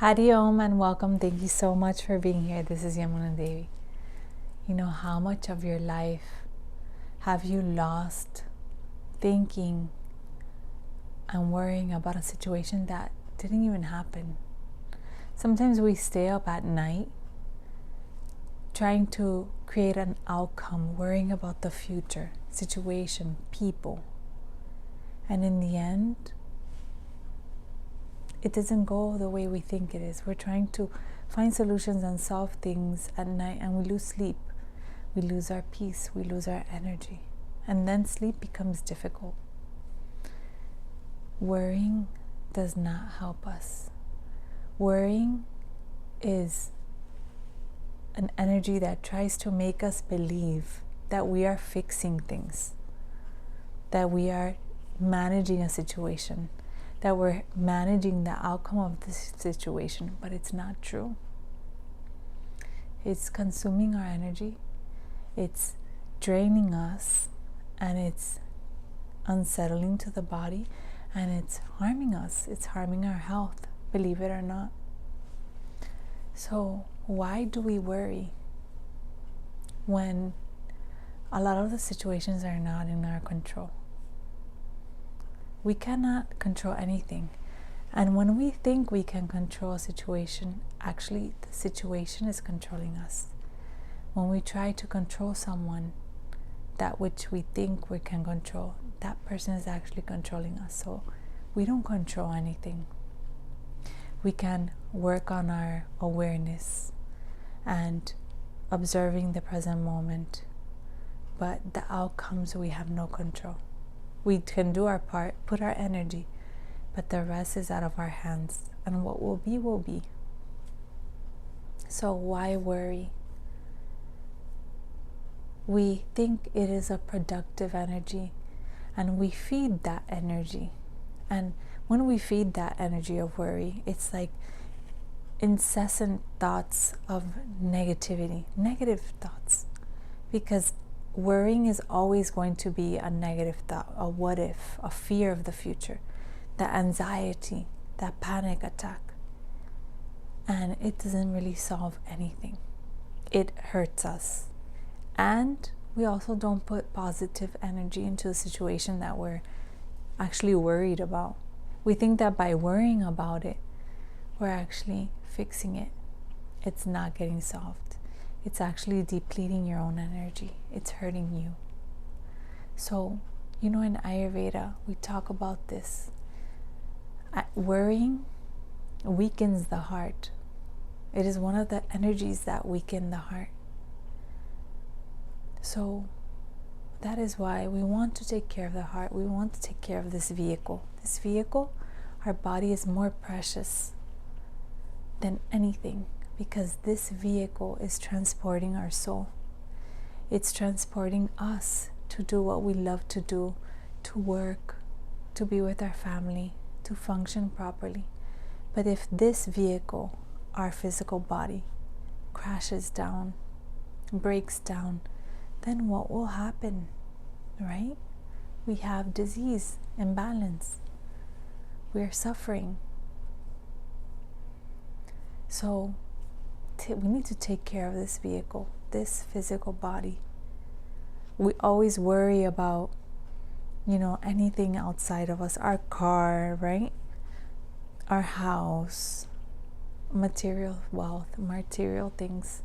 Hadi Om and welcome. Thank you so much for being here. This is Yamuna Devi. You know, how much of your life have you lost thinking and worrying about a situation that didn't even happen? Sometimes we stay up at night trying to create an outcome, worrying about the future, situation, people. And in the end, it doesn't go the way we think it is. We're trying to find solutions and solve things at night, and we lose sleep. We lose our peace. We lose our energy. And then sleep becomes difficult. Worrying does not help us. Worrying is an energy that tries to make us believe that we are fixing things, that we are managing a situation, that we're managing the outcome of this situation, but it's not true. It's consuming our energy, it's draining us, and it's unsettling to the body, and it's harming us. It's harming our health, believe it or not. So why do we worry when a lot of the situations are not in our control? We cannot control anything. And when we think we can control a situation, actually the situation is controlling us. When we try to control someone, that which we think we can control, that person is actually controlling us. So we don't control anything. We can work on our awareness and observing the present moment, but the outcomes we have no control. We can do our part, put our energy, but the rest is out of our hands. And what will be, will be. So why worry? We think it is a productive energy, and we feed that energy. And when we feed that energy of worry, it's like incessant thoughts of negativity, negative thoughts. Because worrying is always going to be a negative thought, a what if, a fear of the future, that anxiety, that panic attack. And it doesn't really solve anything. It hurts us. And we also don't put positive energy into a situation that we're actually worried about. We think that by worrying about it, we're actually fixing it. It's not getting solved. It's actually depleting your own energy. It's hurting you. So, you know, in Ayurveda, we talk about this. Worrying weakens the heart. It is one of the energies that weaken the heart. So, that is why we want to take care of the heart. We want to take care of this vehicle. This vehicle, our body is more precious than anything. Because this vehicle is transporting our soul. It's transporting us to do what we love to do, to work, to be with our family, to function properly. But if this vehicle, our physical body, crashes down, breaks down, then what will happen, right? We have disease, imbalance. We are suffering. So, we need to take care of this vehicle, this physical body. We always worry about, anything outside of us, our car, right? Our house, material wealth, material things.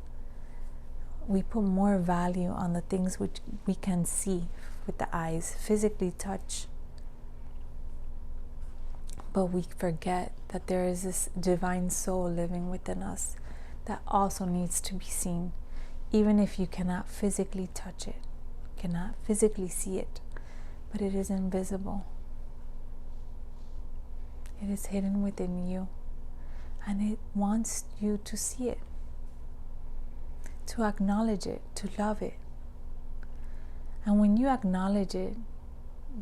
We put more value on the things which we can see with the eyes, physically touch. But we forget that there is this divine soul living within us that also needs to be seen, even if you cannot physically touch it, cannot physically see it, but it is invisible. It is hidden within you, and it wants you to see it, to acknowledge it, to love it. And when you acknowledge it,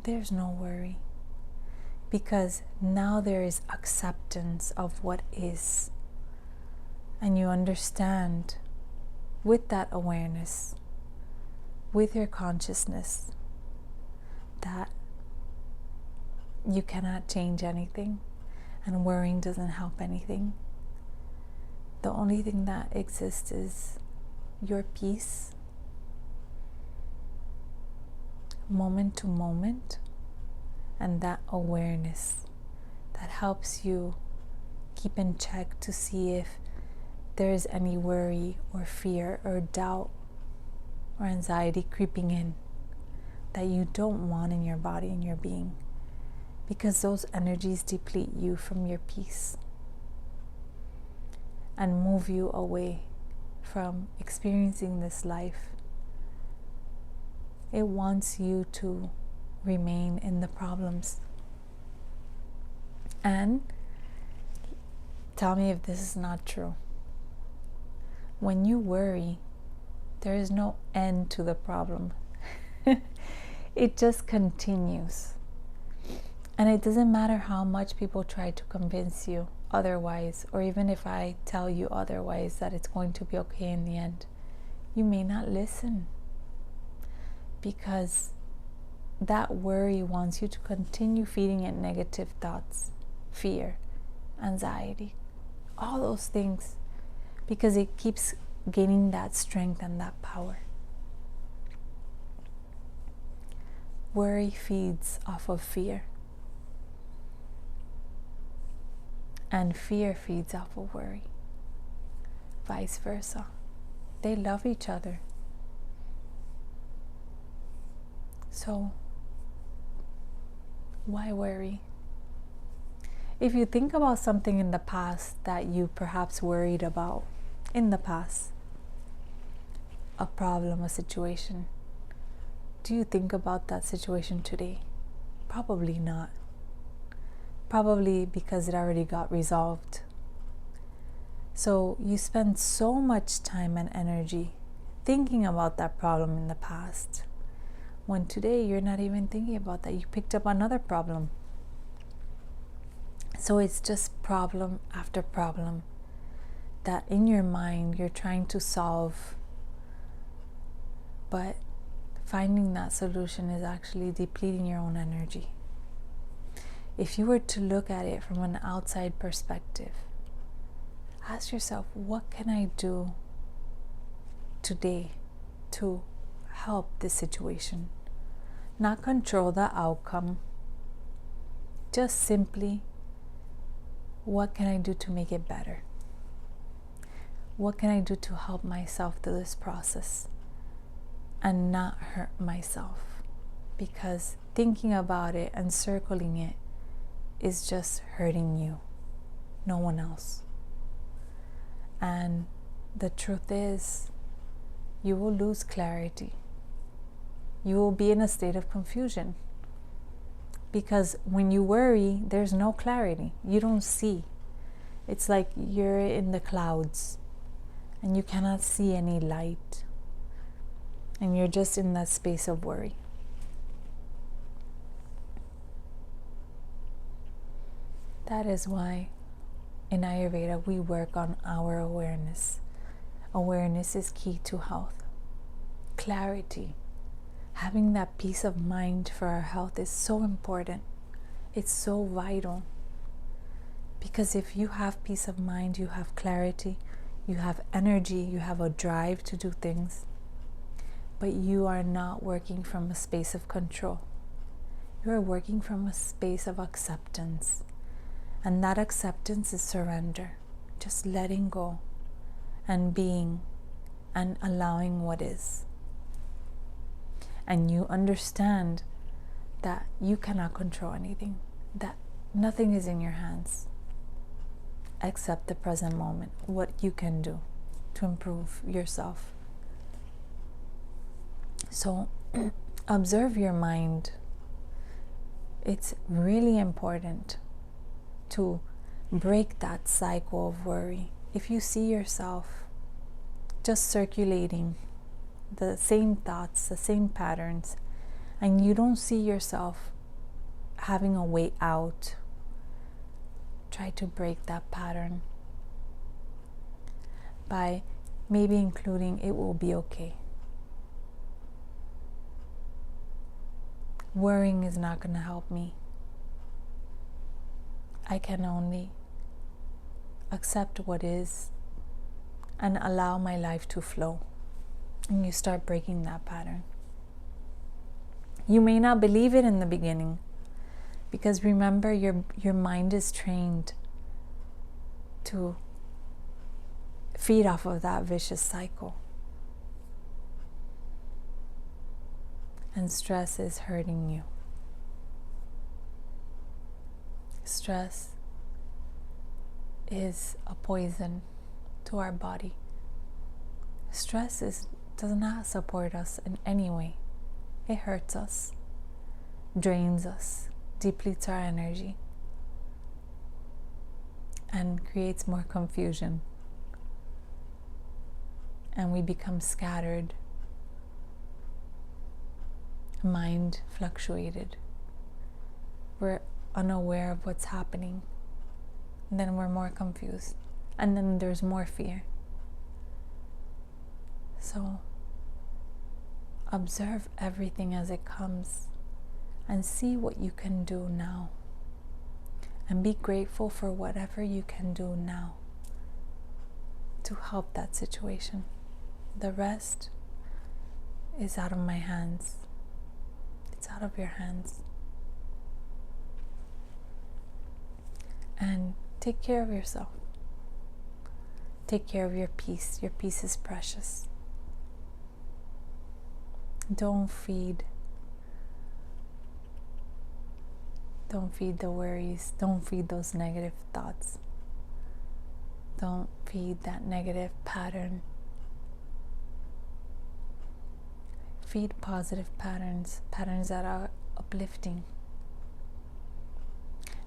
there's no worry, because now there is acceptance of what is. And you understand with that awareness, with your consciousness, that you cannot change anything, and worrying doesn't help anything. The only thing that exists is your peace, moment to moment, and that awareness that helps you keep in check to see if there is any worry or fear or doubt or anxiety creeping in that you don't want in your body and your being, because those energies deplete you from your peace and move you away from experiencing this life. It wants you to remain in the problems. And tell me if this is not true. When you worry, there is no end to the problem. It just continues. And it doesn't matter how much people try to convince you otherwise, or even if I tell you otherwise, that it's going to be okay in the end, you may not listen, because that worry wants you to continue feeding it negative thoughts, fear, anxiety, all those things, because it keeps gaining that strength and that power. Worry feeds off of fear, and fear feeds off of worry, vice versa. They love each other. So why worry? If you think about something in the past that you perhaps worried about in the past, a problem, a situation, do you think about that situation today? Probably not. Probably because it already got resolved. So you spend so much time and energy thinking about that problem in the past, when today you're not even thinking about that. You picked up another problem. So it's just problem after problem that in your mind you're trying to solve, but finding that solution is actually depleting your own energy. If you were to look at it from an outside perspective, ask yourself, what can I do today to help this situation? Not control the outcome, just simply, what can I do to make it better? What can I do to help myself through this process and not hurt myself? Because thinking about it and circling it is just hurting you, no one else. And the truth is, you will lose clarity. You will be in a state of confusion. Because when you worry, there's no clarity. You don't see. It's like you're in the clouds and you cannot see any light. And you're just in that space of worry. That is why in Ayurveda we work on our awareness. Awareness is key to health. Clarity. Having that peace of mind for our health is so important. It's so vital. Because if you have peace of mind, you have clarity, you have energy, you have a drive to do things, but you are not working from a space of control. You are working from a space of acceptance. And that acceptance is surrender. Just letting go and being and allowing what is. And you understand that you cannot control anything, that nothing is in your hands except the present moment, what you can do to improve yourself. So observe your mind. It's really important to break that cycle of worry. If you see yourself just circulating the same thoughts, the same patterns, and you don't see yourself having a way out, try to break that pattern by maybe including it will be okay. Worrying is not going to help me. I can only accept what is and allow my life to flow. And you start breaking that pattern. You may not believe it in the beginning, because remember, your mind is trained to feed off of that vicious cycle. And stress is hurting you. Stress is a poison to our body. Stress does not support us in any way. It hurts us, drains us, depletes our energy, and creates more confusion. And we become scattered, mind fluctuated. We're unaware of what's happening. And then we're more confused. And then there's more fear. So observe everything as it comes and see what you can do now. And be grateful for whatever you can do now to help that situation. The rest is out of my hands. It's out of your hands. And take care of yourself. Take care of your peace. Your peace is precious. Don't feed the worries. Don't feed those negative thoughts. Don't feed that negative pattern. Feed positive patterns that are uplifting.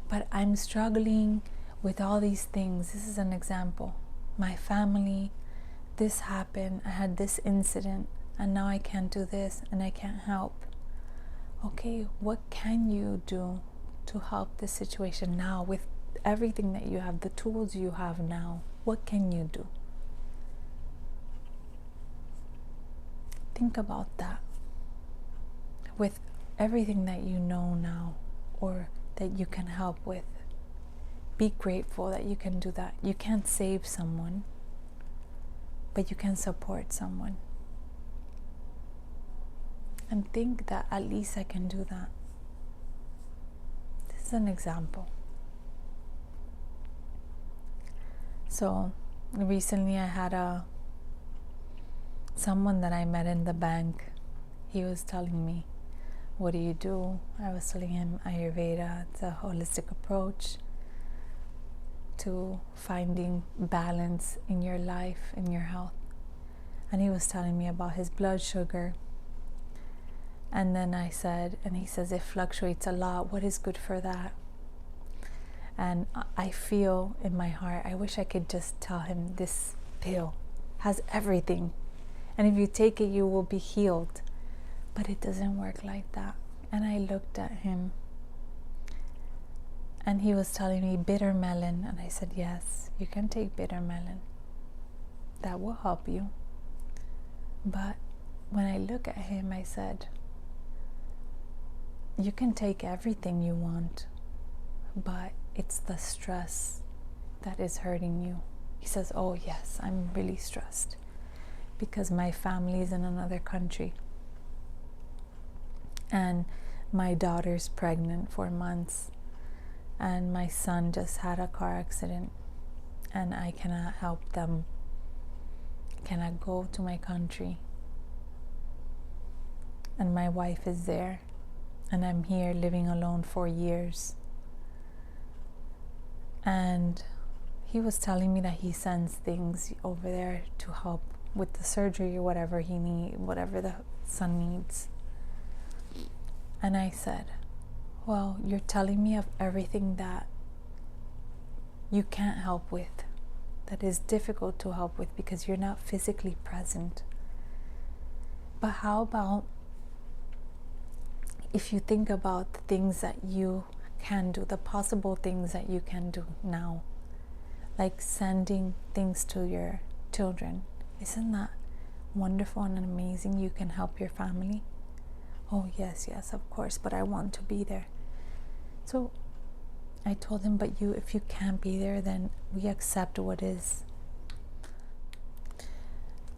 But I'm struggling with all these things. This is an example. My family, this happened, I had this incident, and now I can't do this and I can't help. Okay, what can you do to help the situation now with everything that you have, the tools you have now? What can you do? Think about that. With everything that you know now, or that you can help with, be grateful that you can do that. You can't save someone, but you can support someone. And think that at least I can do that. This is an example. So recently I had someone that I met in the bank. He was telling me, what do you do? I was telling him Ayurveda. It's a holistic approach to finding balance in your life, in your health. And he was telling me about his blood sugar. And then I said, and he says, it fluctuates a lot. What is good for that? And I feel in my heart, I wish I could just tell him, this pill has everything. And if you take it, you will be healed. But it doesn't work like that. And I looked at him, and he was telling me bitter melon. And I said, yes, you can take bitter melon. That will help you. But when I look at him, I said, you can take everything you want, but it's the stress that is hurting you. He says, oh yes, I'm really stressed because my family is in another country. And my daughter's pregnant for months, and my son just had a car accident, and I cannot help them. I cannot go to my country, and my wife is there, and I'm here living alone for years. And he was telling me that he sends things over there to help with the surgery or whatever whatever the son needs. And I said, well, you're telling me of everything that you can't help with, that is difficult to help with because you're not physically present. But how about if you think about the things that you can do, the possible things that you can do now, like sending things to your children? Isn't that wonderful and amazing? You can help your family. Oh yes, of course, but I want to be there. So I told him, but if you can't be there, then we accept what is.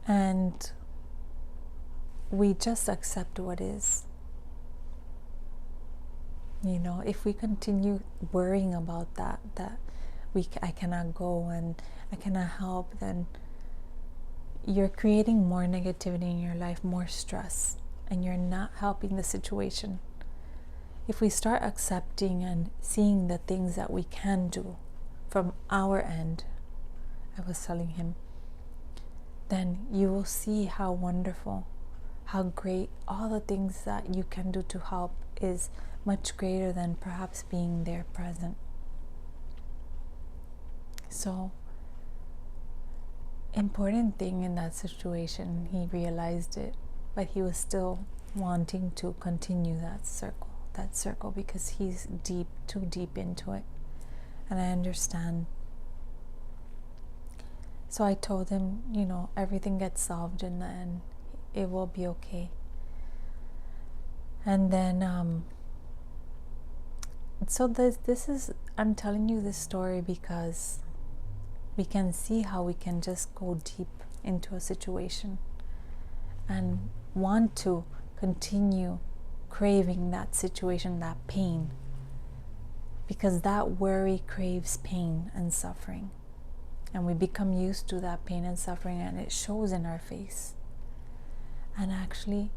And we just accept what is. If we continue worrying about that I cannot go and I cannot help, then you're creating more negativity in your life, more stress, and you're not helping the situation. If we start accepting and seeing the things that we can do from our end, I was telling him, then you will see how wonderful, how great all the things that you can do to help is much greater than perhaps being there present. So, important thing in that situation, he realized it, but he was still wanting to continue that circle because he's too deep into it. And I understand. So I told him, everything gets solved in the end. It will be okay. And then, so this is, I'm telling you this story because we can see how we can just go deep into a situation and want to continue craving that situation, that pain, because that worry craves pain and suffering. And we become used to that pain and suffering, and it shows in our face. And actually,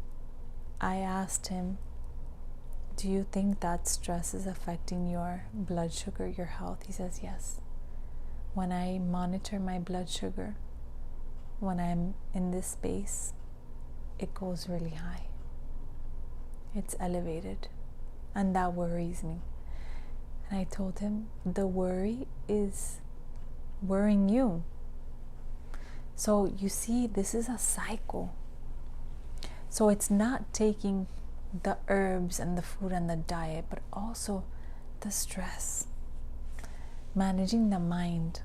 I asked him, do you think that stress is affecting your blood sugar, your health? He says, yes. When I monitor my blood sugar, when I'm in this space, it goes really high. It's elevated. And that worries me. And I told him, the worry is worrying you. So you see, this is a cycle. So it's not taking the herbs and the food and the diet, but also the stress, managing the mind,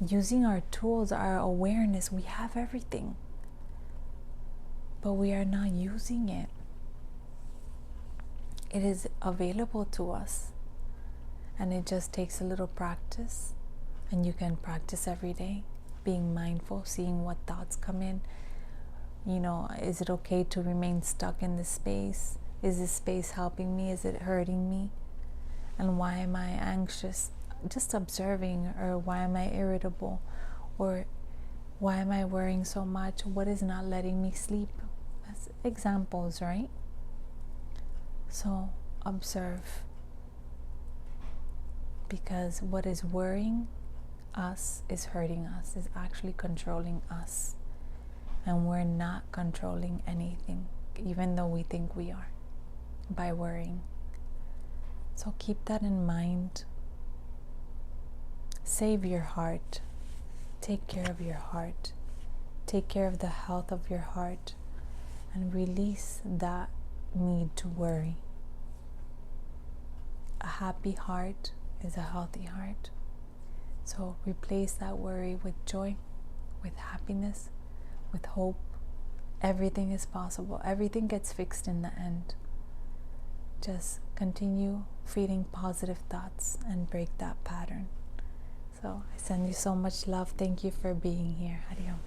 using our tools, our awareness. We have everything, but we are not using it. It is available to us, and it just takes a little practice. And you can practice every day, being mindful, seeing what thoughts come in. Is it okay to remain stuck in this space? Is this space helping me? Is it hurting me? And why am I anxious? Just observing. Or why am I irritable? Or why am I worrying so much? What is not letting me sleep? That's examples, right? So observe. Because what is worrying us is hurting us, is actually controlling us. And we're not controlling anything, even though we think we are, by worrying. So keep that in mind. Save your heart. Take care of your heart. Take care of the health of your heart. And release that need to worry. A happy heart is a healthy heart. So replace that worry with joy, with happiness, with hope. Everything is possible. Everything gets fixed in the end. Just continue feeding positive thoughts and break that pattern. So I send you so much love. Thank you for being here. Hariom.